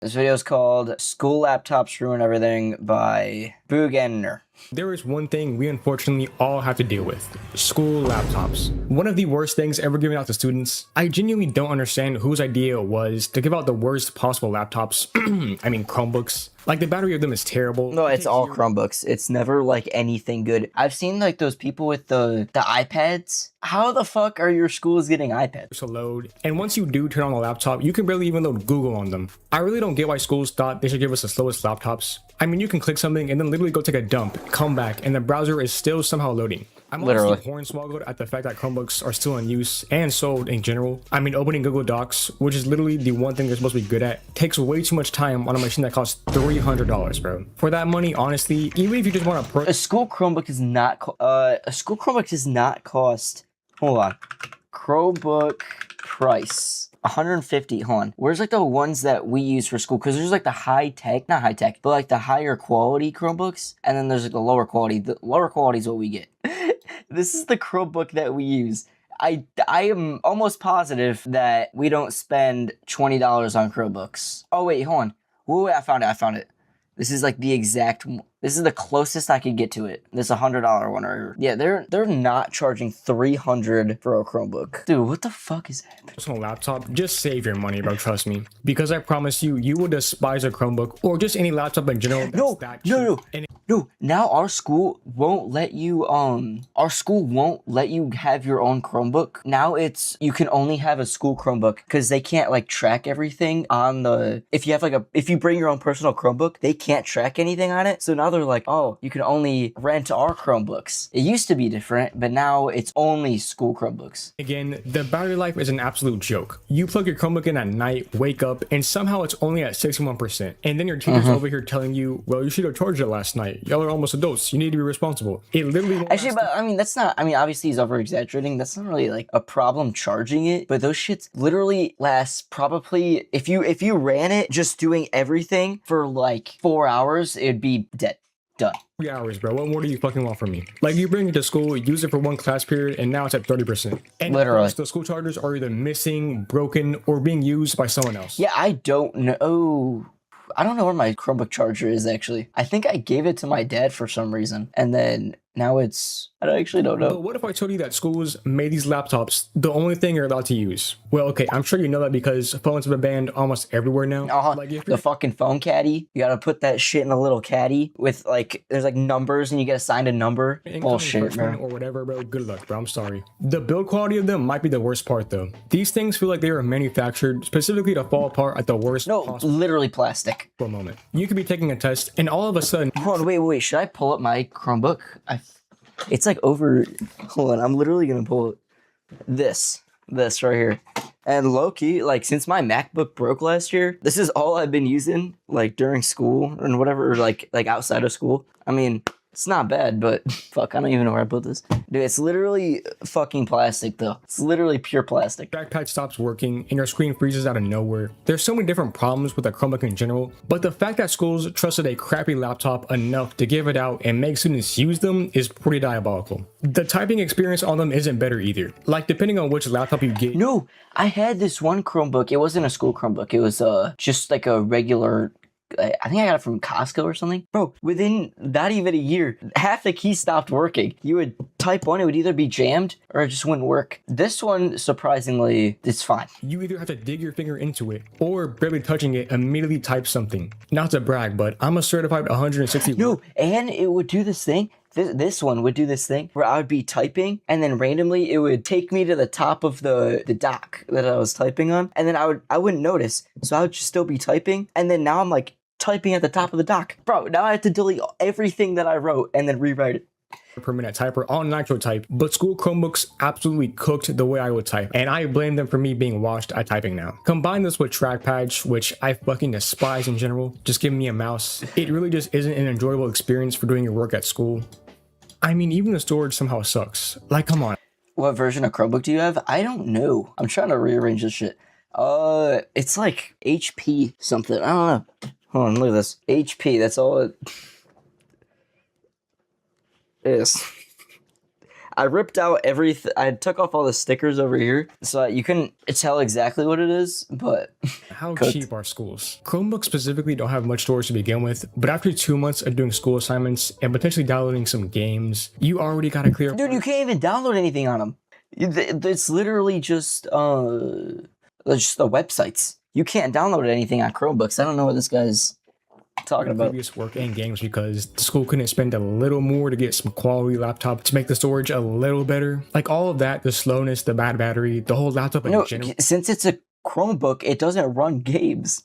This video is called School Laptops Ruin Everything by Boogander. There is one thing we unfortunately all have to deal with: school laptops. One of the worst things ever given out to students. I genuinely don't understand whose idea it was to give out the worst possible laptops. I mean Chromebooks. Like, the battery of them is terrible. No, it's all Chromebooks. It's never like anything good. I've seen like those people with the iPads. How the fuck are your schools getting iPads? To load, and once you do turn on the laptop, you can barely even load Google on them. I really don't get why schools thought they should give us the slowest laptops. I mean, you can click something and then literally go take a dump, come back, and the browser is still somehow loading. I'm Literally honestly hornswoggled at the fact that Chromebooks are still in use and sold in general. I mean, opening Google Docs, which is literally the one thing they're supposed to be good at, takes way too much time on a machine that costs $300, bro. For that money, honestly, even if you just want to a school Chromebook is not a school Chromebook does not cost. Hold on, Chromebook price. 150. Hold on. Where's like the ones that we use for school? Because there's like the high tech, not high tech, but like the higher quality Chromebooks, and then there's like the lower quality. The lower quality is what we get. This is the Chromebook that we use. I am almost positive that we don't spend $20 on Chromebooks. Oh wait, hold on. Wait, I found it. This is like the exact. This is the closest I could get to it. This $100 one, or yeah, they're not charging $300 for a Chromebook. Dude, what the fuck is happening? on a laptop, just save your money, bro. Trust me, because I promise you, you will despise a Chromebook or just any laptop in general. No. Now our school won't let you have your own Chromebook. Now you can only have a school Chromebook because they can't like track everything on the if you bring your own personal Chromebook, they can't track anything on it. So now they're like, oh, you can only rent our Chromebooks. It used to be different, but now it's only school Chromebooks. Again, the battery life is an absolute joke. You plug your Chromebook in at night, wake up, and somehow it's only at 61%. And then your teacher's over here telling you, well, you should have charged it last night. Y'all are almost adults. You need to be responsible. It literally won't actually, but I mean, that's not. I mean, obviously he's over exaggerating. That's not really like a problem charging it. But those shits literally last probably if you ran it just doing everything for like 4 hours, it'd be dead. Done. 3 hours, bro. What more do you fucking want from me? Like, you bring it to school, use it for one class period, and now it's at 30%. And literally, the school chargers are either missing, broken, or being used by someone else. Yeah, I don't know. I don't know where my Chromebook charger is, actually. I think I gave it to my dad for some reason. And then now I actually don't know. But what if I told you that schools made these laptops the only thing you're allowed to use? Well, okay, I'm sure you know that because phones have been banned almost everywhere now. Like the fucking phone caddy. You gotta put that shit in a little caddy with like, there's like numbers and you get assigned a number. Bullshit, bro. Or whatever, bro. Good luck, bro. I'm sorry. The build quality of them might be the worst part, though. These things feel like they were manufactured specifically to fall apart at the worst possible. Literally plastic. For a moment. You could be taking a test and all of a sudden... Hold on, wait. Should I pull up my Chromebook? It's like over... Hold on, I'm literally gonna pull this right here. And low-key, like, since my MacBook broke last year, this is all I've been using, like, during school and whatever, like outside of school. I mean, it's not bad, but fuck, I don't even know where I put this. Dude, it's literally fucking plastic, though. It's literally pure plastic. Trackpad stops working and your screen freezes out of nowhere. There's so many different problems with a Chromebook in general, but the fact that schools trusted a crappy laptop enough to give it out and make students use them is pretty diabolical. The typing experience on them isn't better either. Like, depending on which laptop you get. No, I had this one Chromebook. It wasn't a school Chromebook. It was just like a regular... I think I got it from Costco or something. Bro, within not even a year, half the keys stopped working. You would type one, it would either be jammed or it just wouldn't work. This one, surprisingly, it's fine. You either have to dig your finger into it or barely touching it, immediately type something. Not to brag, but I'm a certified 160. No, and it would do this thing. This one would do this thing where I would be typing and then randomly it would take me to the top of the dock that I was typing on. And then I wouldn't notice. So I would just still be typing. And then now I'm like, typing at the top of the dock. Bro, now I have to delete everything that I wrote and then rewrite it. Per minute typer on Nitro type, but school Chromebooks absolutely cooked the way I would type, and I blame them for me being washed at typing now. Combine this with trackpads, which I fucking despise in general. Just give me a mouse. It really just isn't an enjoyable experience for doing your work at school. I mean, even the storage somehow sucks. Like, come on. What version of Chromebook do you have? I don't know. I'm trying to rearrange this shit. It's like HP something. I don't know. Hold on, look at this. HP, that's all it is. I ripped out everything. I took off all the stickers over here, so you couldn't tell exactly what it is. But How cooked. cheap are schools? Chromebooks specifically don't have much storage to begin with, but after 2 months of doing school assignments and potentially downloading some games, you already got a clear. Dude, you can't even download anything on them. It's literally just the websites. You can't download anything on Chromebooks. I don't know what this guy's talking about. Previous work and games because the school couldn't spend a little more to get some quality laptop to make the storage a little better. Like all of that, the slowness, the bad battery, the whole laptop in general. Since it's a Chromebook, it doesn't run games.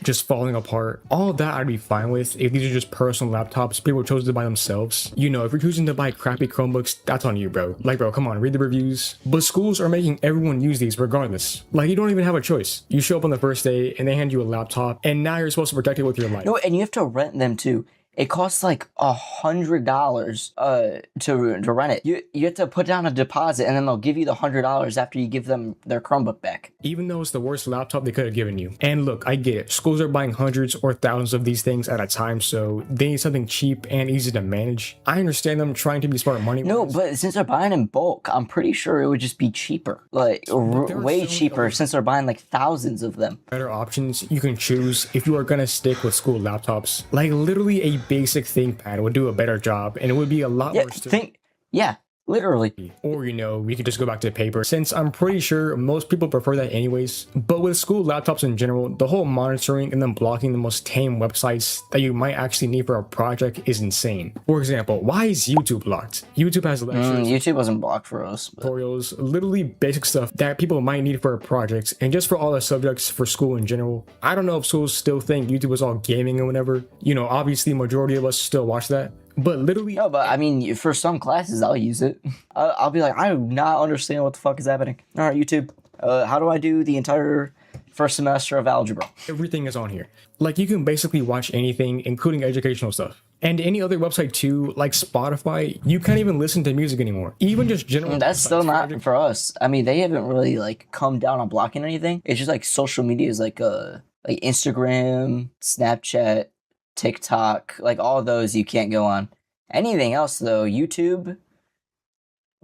Just falling apart. All of that I'd be fine with if these are just personal laptops people chose to buy themselves. You know, if you're choosing to buy crappy Chromebooks, that's on you, bro. Like, bro, come on, read the reviews. But schools are making everyone use these regardless. Like, you don't even have a choice. You show up on the first day and they hand you a laptop and now you're supposed to protect it with your life. No, and you have to rent them too. It costs like $100 to rent it. You have to put down a deposit and then they'll give you the $100 after you give them their Chromebook back. Even though it's the worst laptop they could have given you. And look, I get it. Schools are buying hundreds or thousands of these things at a time, so they need something cheap and easy to manage. I understand them trying to be smart money. No, but since they're buying in bulk, I'm pretty sure it would just be cheaper. Like way cheaper since they're buying like thousands of them. Better options you can choose if you are gonna stick with school laptops. Like literally a basic ThinkPad would do a better job and it would be a lot more yeah, literally. Or, you know, we could just go back to paper since I'm pretty sure most people prefer that anyways. But with school laptops in general, the whole monitoring and then blocking the most tame websites that you might actually need for a project is insane. For example, why is YouTube blocked? YouTube has lectures, YouTube wasn't blocked for us. tutorials, literally basic stuff that people might need for a project and just for all the subjects for school in general. I don't know if schools still think YouTube is all gaming or whatever. You know, obviously majority of us still watch that. But literally, no, but I mean, for some classes, I'll use it. I'll be like, I do not understand what the fuck is happening. All right, YouTube, how do I do the entire first semester of algebra? Everything is on here. Like you can basically watch anything, including educational stuff. And any other website too, like Spotify, you can't even listen to music anymore. Even just general. That's still not for us. I mean, they haven't really like come down on blocking anything. It's just like social media is like Instagram, Snapchat, TikTok, like all those you can't go on. Anything else though, YouTube,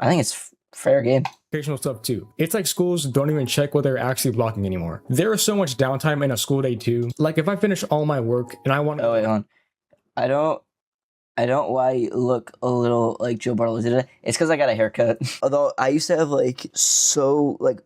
I think it's fair game. Educational stuff too. It's like schools don't even check what they're actually blocking anymore. There is so much downtime in a school day too. Like if I finish all my work and I want Oh wait, hold on. I don't why you look a little like Joe Bartolo today. It's because I got a haircut. Although I used to have like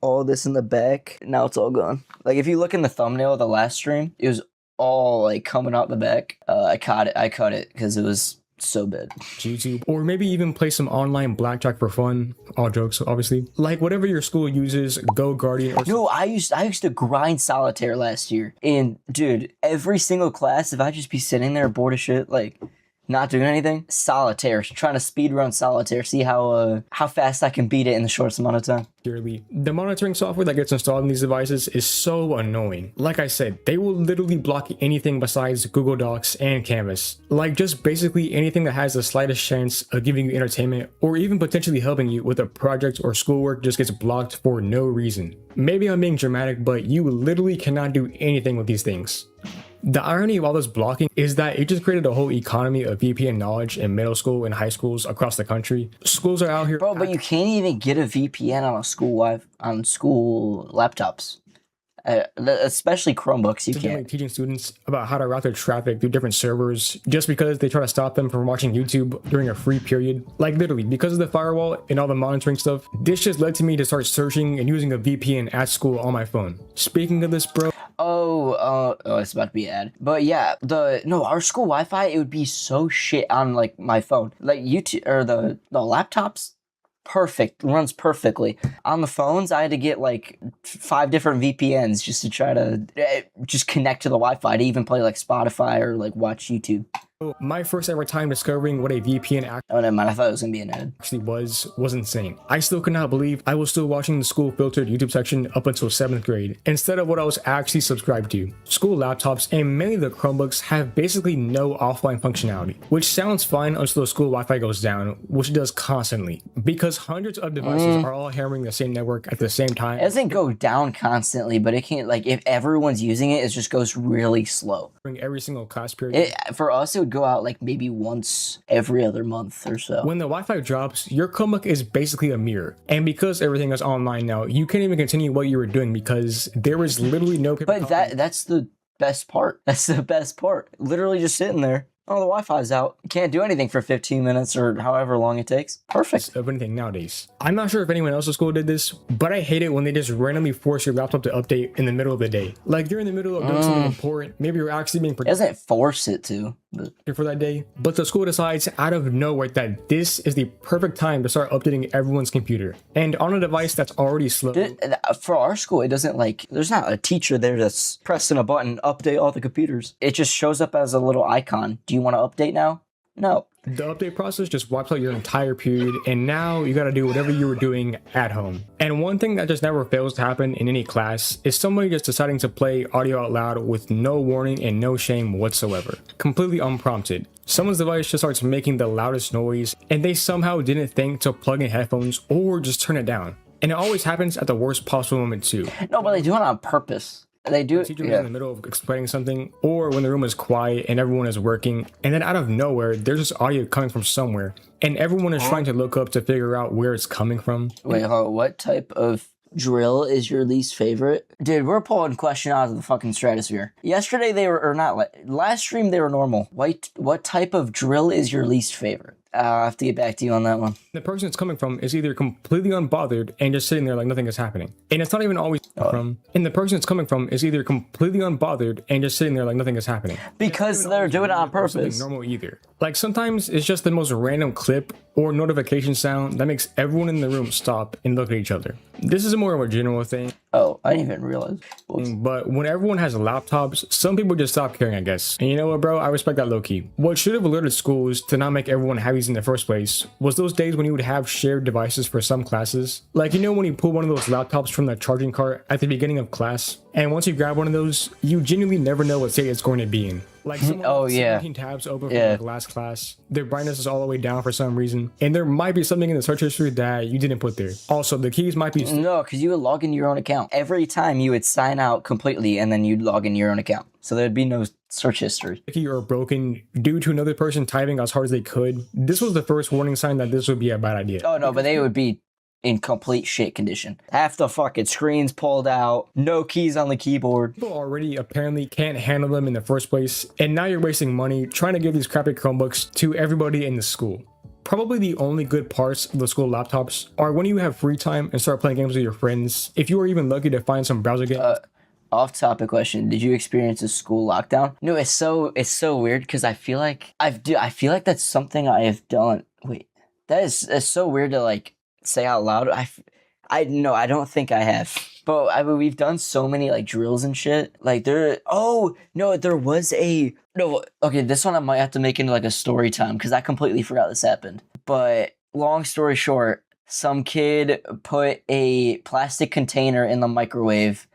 all this in the back. Now it's all gone. Like if you look in the thumbnail of the last stream, it was all like coming out the back. I cut it because it was so bad. YouTube, or maybe even play some online blackjack for fun. All jokes, obviously. Like whatever your school uses, Go Guardian. Or no, I used to grind solitaire last year, and dude, every single class, if I just be sitting there bored as shit, like not doing anything, solitaire, trying to speed run solitaire, see how fast I can beat it in the shortest amount of time. The monitoring software that gets installed in these devices is so annoying. Like I said, they will literally block anything besides Google Docs and Canvas. Like just basically anything that has the slightest chance of giving you entertainment or even potentially helping you with a project or schoolwork just gets blocked for no reason. Maybe I'm being dramatic, but you literally cannot do anything with these things. The irony of all this blocking is that it just created a whole economy of VPN knowledge in middle school and high schools across the country. Schools are out here. Bro, but you can't even get a VPN on school laptops. Especially Chromebooks, you can't. Teaching students about how to route their traffic through different servers just because they try to stop them from watching YouTube during a free period. Like literally, because of the firewall and all the monitoring stuff, this just led to me to start searching and using a VPN at school on my phone. Speaking of this, bro. Oh, it's about to be an ad. But yeah, our school Wi-Fi, it would be so shit on like my phone. Like YouTube or the laptops, perfect, runs perfectly. On the phones, I had to get like 5 different VPNs just to try to just connect to the Wi-Fi to even play like Spotify or like watch YouTube. My first ever time discovering what a VPN Oh, never mind. I thought it was gonna be an ad. actually was insane. I still could not believe I was still watching the school filtered YouTube section up until 7th grade instead of what I was actually subscribed to. School laptops and many of the Chromebooks have basically no offline functionality, which sounds fine until the school Wi-Fi goes down, which it does constantly because hundreds of devices are all hammering the same network at the same time. It doesn't go down constantly, but it can't, like if everyone's using it, it just goes really slow. During every single class period. For us, it would go out like maybe once every other month or so. When the Wi-Fi drops, your Chromebook is basically a mirror. And because everything is online now, you can't even continue what you were doing because there is literally no paper But that's the best part. That's the best part. Literally just sitting there. Oh, the Wi-Fi's out. You can't do anything for 15 minutes or however long it takes. Perfect. Of anything nowadays. I'm not sure if anyone else at school did this, but I hate it when they just randomly force your laptop to update in the middle of the day. Like you're in the middle of doing something important. Maybe you're actually being It productive doesn't force it to. But for that day, but the school decides out of nowhere that this is the perfect time to start updating everyone's computer. And on a device that's already slow. for our school, it doesn't like, there's not a teacher there that's pressing a button, update all the computers. It just shows up as a little icon. Do you want to update now? No. The update process just wipes out your entire period, and now you gotta do whatever you were doing at home. And one thing that just never fails to happen in any class is somebody just deciding to play audio out loud with no warning and no shame whatsoever. Completely unprompted. Someone's device just starts making the loudest noise, and they somehow didn't think to plug in headphones or just turn it down. And it always happens at the worst possible moment too. No, but they do it on purpose. They do it. Teacher is in the middle of explaining something, or when the room is quiet and everyone is working, and then out of nowhere, there's this audio coming from somewhere, and everyone is trying to look up to figure out where it's coming from. Wait, hold on. What type of drill is your least favorite? Dude, we're pulling question out of the fucking stratosphere. Yesterday they were, or not, last stream they were normal. What type of drill is your least favorite? I'll have to get back to you on that one. The person it's coming from is either completely unbothered and just sitting there like nothing is happening. And it's not even always from. And the person it's coming from is either completely unbothered and just sitting there like nothing is happening. Because they're doing it on purpose. Normal either. Like sometimes it's just the most random clip or notification sound that makes everyone in the room stop and look at each other. This is more of a general thing. Oh, I didn't even realize. But when everyone has laptops, some people just stop caring, I guess. And you know what, bro? I respect that low-key. What should have alerted schools to not make everyone have these in the first place was those days when you would have shared devices for some classes. Like, you know when you pull one of those laptops from the charging cart at the beginning of class, and once you grab one of those, you genuinely never know what state it's going to be in. Like someone oh, has yeah. 17 tabs open from like last class, their brightness is all the way down for some reason, and there might be something in the search history that you didn't put there. Also, the keys might be... No, because you would log into your own account. Every time you would sign out completely, and then you'd log into your own account. So there'd be no search history. Or broken due to another person typing as hard as they could. This was the first warning sign that this would be a bad idea. Oh, no, but they would be in complete shit condition. Half the fucking screen's pulled out, no keys on the keyboard. People already apparently can't handle them in the first place, and now you're wasting money trying to give these crappy Chromebooks to everybody in the school. Probably the only good parts of the school laptops are when you have free time and start playing games with your friends, if you are even lucky to find some browser games. Off-topic question: did you experience a school lockdown? No, it's so weird because I feel like that's something I have done. Wait, it's so weird to like say out loud. I don't think I have. But I mean, we've done so many like drills and shit. Like there was a okay, this one I might have to make into like a story time because I completely forgot this happened. But long story short, some kid put a plastic container in the microwave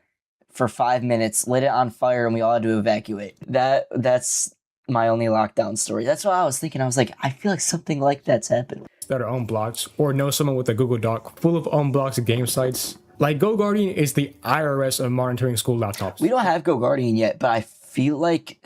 for 5 minutes, lit it on fire, and we all had to evacuate. That's my only lockdown story. That's what I was thinking. I was like, I feel like something like that's happened. That are unblocked, or know someone with a Google Doc full of unblocked game sites. Like GoGuardian is the IRS of monitoring school laptops. We don't have GoGuardian yet, but I feel like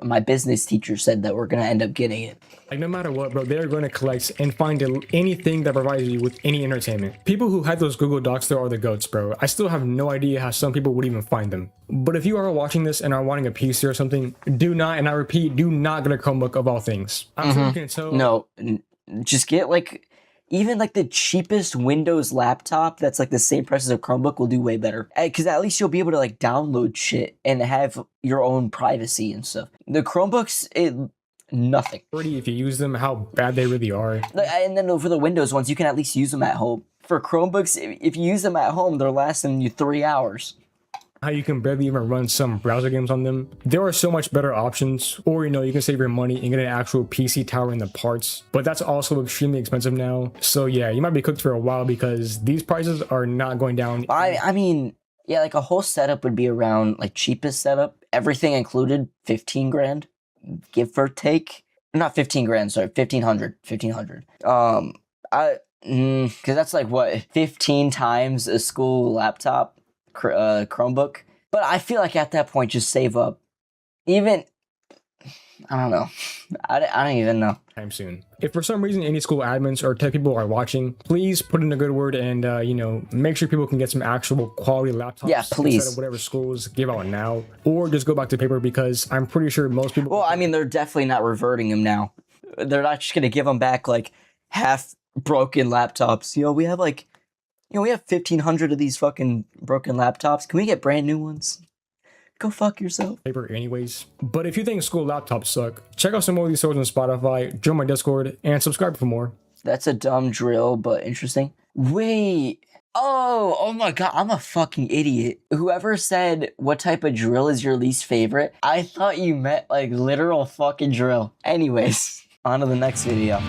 my business teacher said that we're gonna end up getting it. Like no matter what, bro, they're going to collect and find anything that provides you with any entertainment. People who had those Google Docs there are the goats, bro. I still have no idea how some people would even find them. But if you are watching this and are wanting a PC or something, do not, and I repeat, do not get a Chromebook of all things. I'm sure you can tell. No, just get like even like the cheapest Windows laptop that's like the same price as a Chromebook will do way better. Because at least you'll be able to like download shit and have your own privacy and stuff. The Chromebooks, nothing. If you use them, how bad they really are. And then for the Windows ones, you can at least use them at home. For Chromebooks, if you use them at home, they're lasting you 3 hours. How you can barely even run some browser games on them. There are so much better options, or you can save your money and get an actual PC tower in the parts, but that's also extremely expensive now. So yeah, you might be cooked for a while because these prices are not going down. I mean, yeah, like a whole setup would be around, like cheapest setup, everything included, 15 grand, give or take. Not 15 grand, sorry, 1500. Because that's like what, 15 times a school laptop. Chromebook, but I feel like at that point just save up. Even I don't know. I don't even know. Time soon. If for some reason any school admins or tech people are watching, please put in a good word and make sure people can get some actual quality laptops. Yeah, please. Instead of whatever schools give out now, or just go back to paper, because I'm pretty sure most people. Well, I mean, they're definitely not reverting them now. They're not just gonna give them back like half broken laptops. We have we have 1,500 of these fucking broken laptops. Can we get brand new ones? Go fuck yourself. Paper anyways. But if you think school laptops suck, check out some more of these stories on Spotify, join my Discord, and subscribe for more. That's a dumb drill, but interesting. Wait. Oh my god, I'm a fucking idiot. Whoever said what type of drill is your least favorite, I thought you meant like literal fucking drill. Anyways, on to the next video.